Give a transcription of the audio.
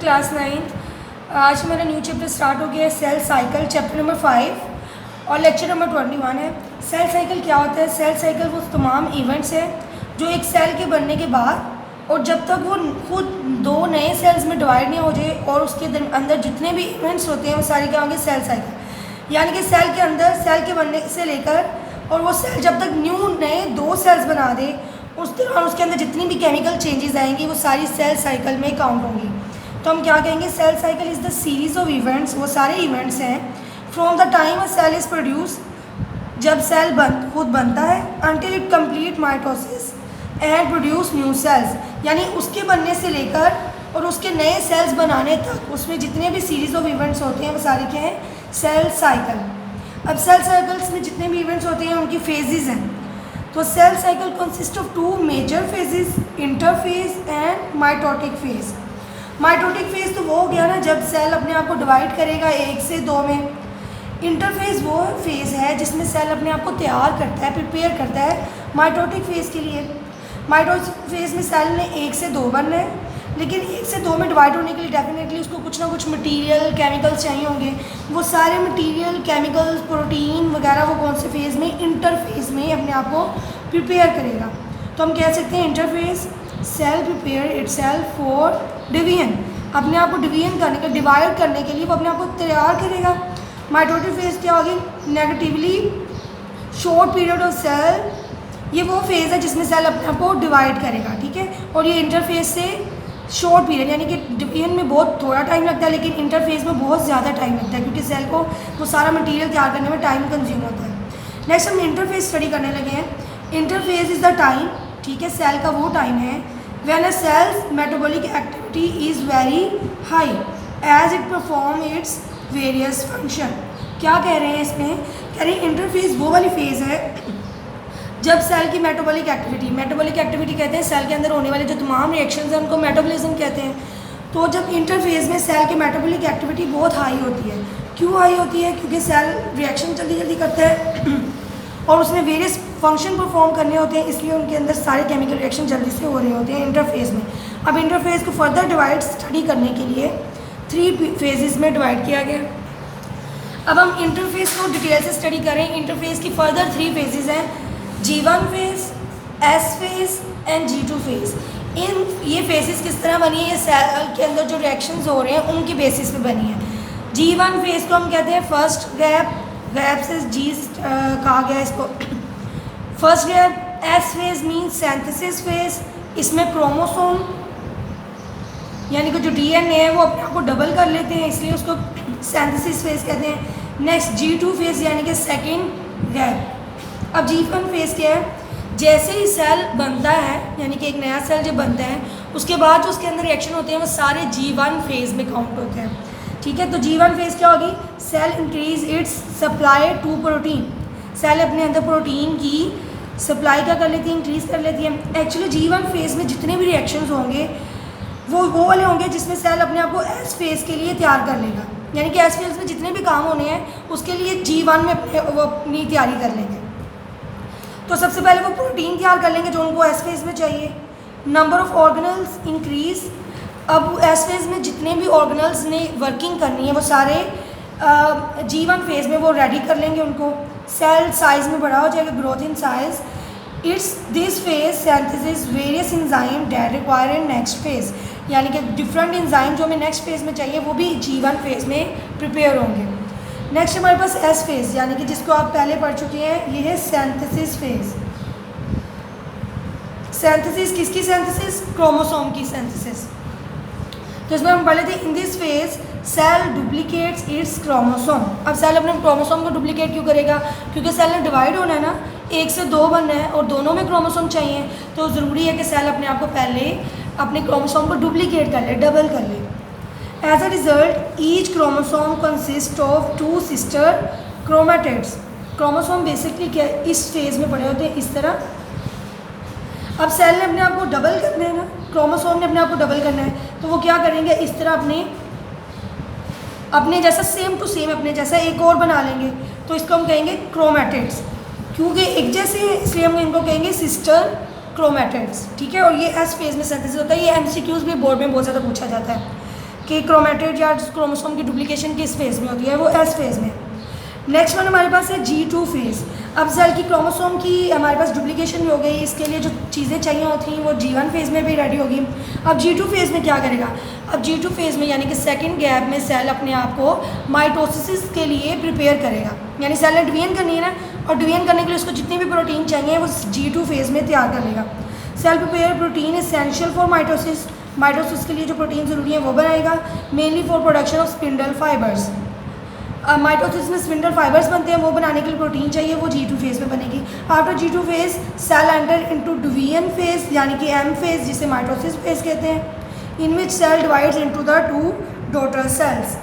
Class 9th। आज मेरा new chapter start हो गया है, सेल साइकिल, चैप्टर नंबर 5 और लेक्चर नंबर 21 है। सेल साइकिल क्या होता है? सेल साइकिल वो तमाम इवेंट्स है जो एक सेल के बनने के बाद और जब तक वो खुद दो नए सेल्स में डिवाइड नहीं हो जाए और उसके अंदर जितने भी इवेंट्स होते हैं वो सारे क्या होंगे? Cell cycle. यानी कि सेल के अंदर सेल के बनने से लेकर और वो सेल जब तक न्यू नए दो सेल्स बना दे उस दौरान उसके अंदर जितनी भी केमिकल चेंजेस आएंगी वो सारी सेल साइकिल में काउंट होंगी। तो हम क्या कहेंगे? Cell cycle is the series of events, वो सारे इवेंट्स हैं from the time a cell is produce, जब सेल खुद बनता है, until it complete mitosis and produce new cells, यानी उसके बनने से लेकर और उसके नए सेल्स बनाने तक उसमें जितने भी सीरीज ऑफ इवेंट्स होते हैं वो सारे क्या हैं? Cell cycle. अब सेल साइकिल्स में जितने भी इवेंट्स होते हैं उनकी फेजेस हैं। तो cell cycle consist of two major phases, interphase and mitotic phase. Mitotic phase तो वो हो गया ना जब सेल अपने आप को डिवाइड करेगा 1 से 2 में। इंटरफेज वो फेज़ है जिसमें सेल अपने आप को तैयार करता है, प्रिपेयर करता है माइटोटिक फेज़ के लिए। माइटोटिक फेज़ में सेल ने 1 से 2 बनना है, लेकिन 1 से 2 में डिवाइड होने के लिए डेफिनेटली उसको कुछ ना कुछ मटेरियल केमिकल्स चाहिए होंगे। वो सारे मटेरियल केमिकल्स प्रोटीन वगैरह वो कौन से फेज़ में? इंटरफेज में अपने आप को प्रिपेयर करेगा। तो हम कह सकते हैं interphase cell prepare itself for division, अपने आप को डिवीजन करने के डिवाइड करने के लिए वो अपने आप को तैयार करेगा। माइटोटिक फेज क्या होगी? Negatively short period of cell, ये वो फेज़ है जिसमें सेल अपने आप को डिवाइड करेगा, ठीक है। और ये इंटरफेज से शॉर्ट पीरियड, यानी कि डिवीजन में बहुत थोड़ा टाइम लगता है लेकिन इंटरफेज में बहुत ज़्यादा टाइम लगता है क्योंकि सेल को वो सारा मटेरियल तैयार करने में टाइम कंज्यूम होता है। नेक्स्ट हम इंटरफेज स्टडी करने लगे हैं। इंटरफेज इज़ द टाइम, ठीक है, सेल का वो टाइम है when a cell's metabolic activity is very high as it perform its various function. क्या कह रहे हैं इसमें? कह रहे हैं इंटरफेज वो वाली फेज़ है जब सेल की मेटाबॉलिक एक्टिविटी कहते हैं सेल के अंदर होने वाले जो तमाम रिएक्शंस हैं उनको मेटाबॉलिज्म कहते हैं। तो जब इंटरफेज में सेल की मेटाबॉलिक एक्टिविटी बहुत हाई होती है, क्यों हाई होती है? क्योंकि सेल रिएक्शन जल्दी जल्दी करता है और उसमें वेरियस फंक्शन परफॉर्म करने होते हैं, इसलिए उनके अंदर सारे केमिकल रिएक्शन जल्दी से हो रहे होते हैं इंटरफेज में। अब इंटरफेज को फर्दर डिवाइड स्टडी करने के लिए 3 फेजेस में डिवाइड किया गया। अब हम इंटरफेज को डिटेल से स्टडी करें। इंटरफेज की फर्दर 3 फेजेस हैं, G1 phase, S phase and G2 phase. ये फेजेस किस तरह बनी है? ये सेल के अंदर जो रिएक्शंस हो रहे हैं उनकी बेसिस पे बनी है। G1 फेज को हम कहते हैं फर्स्ट गैप, गैप से G कहा गया इसको first gap. S phase mean synthesis phase, इसमें क्रोमोसोम यानी कि जो DNA है वो अपने आप को डबल कर लेते हैं, इसलिए उसको सिंथेसिस फेज कहते हैं। नेक्स्ट G2 फेज यानी कि सेकेंड गैप। अब G1 फेज क्या है? जैसे ही सेल बनता है, यानी कि एक नया सेल जब बनता है उसके बाद जो उसके अंदर रिएक्शन होते हैं वो सारे G1 फेज में काउंट होते हैं, ठीक है। तो G1 फेज क्या होगी? Cell increase its supply to protein, cell अपने अंदर प्रोटीन की सप्लाई क्या कर लेती है? इंक्रीज कर लेती है। एक्चुअली G1 फेज में जितने भी रिएक्शंस होंगे वो वाले होंगे जिसमें सेल अपने आप को S फेज के लिए तैयार कर लेगा, यानी कि S फेज में जितने भी काम होने हैं उसके लिए G1 में वो अपनी तैयारी कर लेंगे। तो सबसे पहले वो प्रोटीन तैयार कर लेंगे जो उनको S फेज में चाहिए। नंबर ऑफ ऑर्गेनल्स इंक्रीज, अब S फेज में जितने भी ऑर्गेनल्स ने वर्किंग करनी है वो सारे G1 फेज में वो रेडी कर लेंगे उनको। सेल साइज में बड़ा हो जाएगा, growth in size. It's this phase synthesis various enzyme that require in next phase, यानी कि डिफरेंट एंजाइम जो हमें नेक्स्ट फेज में चाहिए वो भी G1 फेज में प्रिपेयर होंगे। नेक्स्ट हमारे पास S फेज, यानी कि जिसको आप पहले पढ़ चुके हैं, ये है सिंथेसिस फेज। सिंथेसिस किसकी सिंथेसिस? क्रोमोसोम की सिंथेसिस। तो इसमें हम पढ़ लेते हैं in this phase cell duplicates its chromosome. अब सेल अपने क्रोमोसोम को डुप्लीकेट क्यों करेगा? क्योंकि सेल ने डिवाइड होना है ना, 1 से 2 बनना है और दोनों में क्रोमोसोम चाहिए, तो ज़रूरी है कि सेल अपने आप को पहले अपने क्रोमोसोम को डुप्लीकेट कर ले, डबल कर ले। As a result each chromosome consist of 2 sister chromatids. Chromosome basically क्या इस फेज में पड़े होते हैं इस तरह। अब सेल ने अपने आप को डबल करना है ना, क्रोमोसोम ने अपने आप को डबल करना है, तो वो क्या करेंगे? इस तरह अपने जैसा सेम टू सेम अपने जैसा एक और बना लेंगे, तो इसको हम कहेंगे क्रोमैटिड्स। क्योंकि एक जैसे इसलिए हम इनको कहेंगे सिस्टर क्रोमैटिड्स, ठीक है। और ये एस फेज में सिंथेसिस होता है। ये एमसीक्यूज भी बोर्ड में बहुत ज़्यादा पूछा जाता है। कि क्रोमेटिड या क्रोमोसोम की डुप्लीकेशन किस फेज़ में होती है, वो एस फेज़ में। नेक्स्ट वन हमारे पास है G2 फेज़। अब सेल की क्रोमोसोम की हमारे पास डुप्लीकेशन भी हो गई, इसके लिए जो चीज़ें चाहिए होती हैं वो G1 फेज़ में भी रेडी होगी। अब G2 फेज़ में क्या करेगा, अब G2 फेज़ में यानी कि सेकंड गैप में सेल अपने आप को माइटोसिस के लिए प्रिपेयर करेगा, यानी सेल ने डिवीजन करनी है ना, और डिवीजन करने के लिए उसको जितनी भी प्रोटीन चाहिए वो G2 फेज़ में तैयार कर लेगा। Cell prepare protein essential for mitosis, mitosis के लिए जो प्रोटीन ज़रूरी है वो बनाएगा, mainly for production of spindle fibres. Mitosis में स्पिंडल फाइबर्स बनते हैं, वो बनाने के लिए प्रोटीन चाहिए, वो G2 फेज़ में बनेगी। After G2 phase cell enter into division phase यानी कि M फेज़, जिसे माइटोसिस फेज़ कहते हैं, in which cell divides into the 2 daughter sales.